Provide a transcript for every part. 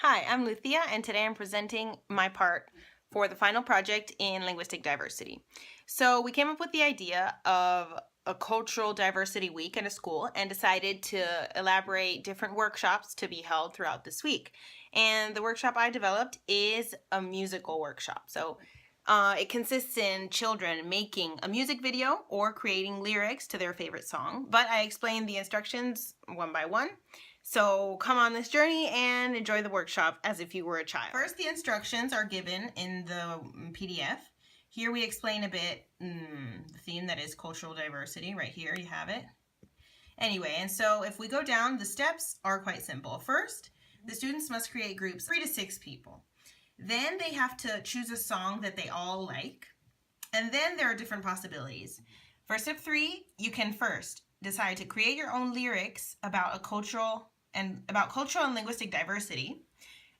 Hi, I'm Lucia, and today I'm presenting my part for the final project in Linguistic Diversity. So we came up with the idea of a cultural diversity week in a school and decided to elaborate different workshops to be held throughout this week. And the workshop I developed is a musical workshop. So it consists in children making a music video or creating lyrics to their favorite song, but I explained the instructions one by one. So come on this journey and enjoy the workshop as if you were a child. First, the instructions are given in the PDF. Here we explain a bit the theme that is cultural diversity. Right here you have it. Anyway, and so if we go down, the steps are quite simple. First, the students must create groups 3 to 6 people. Then they have to choose a song that they all like. And then there are different possibilities. For step 3, you can first decide to create your own lyrics about cultural and linguistic diversity.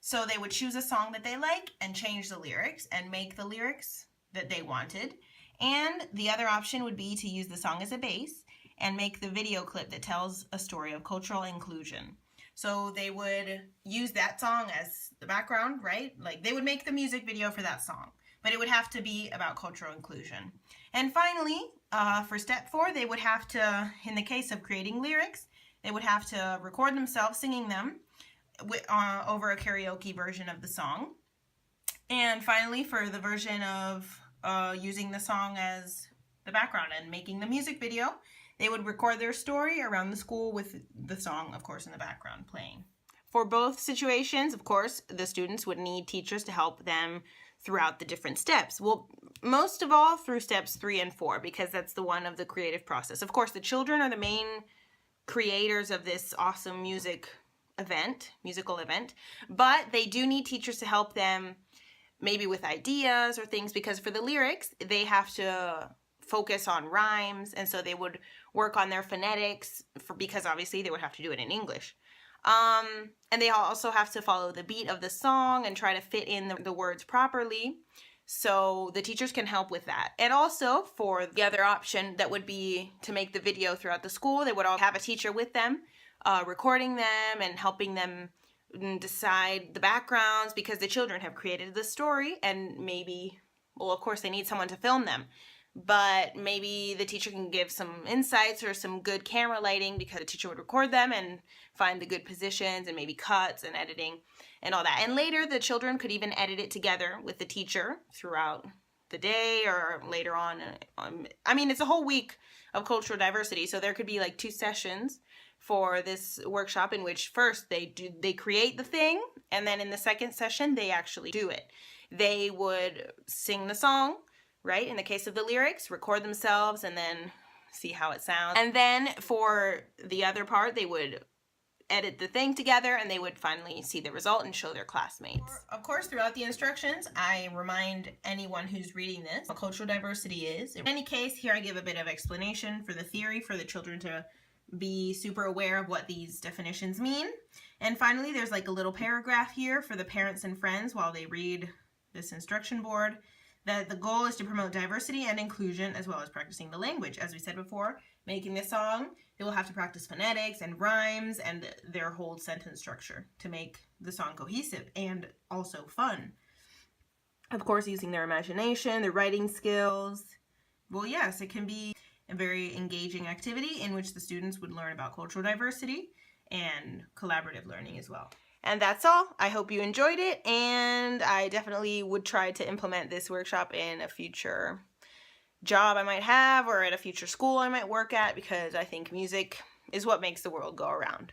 So they would choose a song that they like and change the lyrics and make the lyrics that they wanted. And the other option would be to use the song as a base and make the video clip that tells a story of cultural inclusion. So they would use that song as the background, right? Like they would make the music video for that song, but it would have to be about cultural inclusion. And finally, for step 4, they would have to, in the case of creating lyrics, they would have to record themselves singing them over a karaoke version of the song. And finally, for the version of using the song as the background and making the music video, they would record their story around the school with the song, of course, in the background playing. For both situations, of course, the students would need teachers to help them throughout the different steps. Well, most of all through steps 3 and 4, because that's the one of the creative process. Of course, the children are the main creators of this awesome musical event, but they do need teachers to help them maybe with ideas or things, because for the lyrics, they have to focus on rhymes, and so they would work on their phonetics because obviously they would have to do it in English. And they also have to follow the beat of the song and try to fit in the words properly. So the teachers can help with that. And also for the other option that would be to make the video throughout the school, they would all have a teacher with them, recording them and helping them decide the backgrounds, because the children have created the story and maybe, well, of course they need someone to film them. But maybe the teacher can give some insights or some good camera lighting, because the teacher would record them and find the good positions and maybe cuts and editing and all that. And later the children could even edit it together with the teacher throughout the day or later on. I mean, it's a whole week of cultural diversity, so there could be like 2 sessions for this workshop in which first they create the thing, and then in the second session they actually do it. They would sing the song, right? In the case of the lyrics, record themselves and then see how it sounds. And then for the other part, they would edit the thing together and they would finally see the result and show their classmates. Of course, throughout the instructions, I remind anyone who's reading this what cultural diversity is. In any case, here I give a bit of explanation for the theory for the children to be super aware of what these definitions mean. And finally, there's like a little paragraph here for the parents and friends while they read this instruction board, that the goal is to promote diversity and inclusion as well as practicing the language. As we said before, making this song, they will have to practice phonetics and rhymes and their whole sentence structure to make the song cohesive and also fun. Of course, using their imagination, their writing skills. Well, yes, it can be a very engaging activity in which the students would learn about cultural diversity and collaborative learning as well. And that's all. I hope you enjoyed it, and I definitely would try to implement this workshop in a future job I might have or at a future school I might work at, because I think music is what makes the world go around.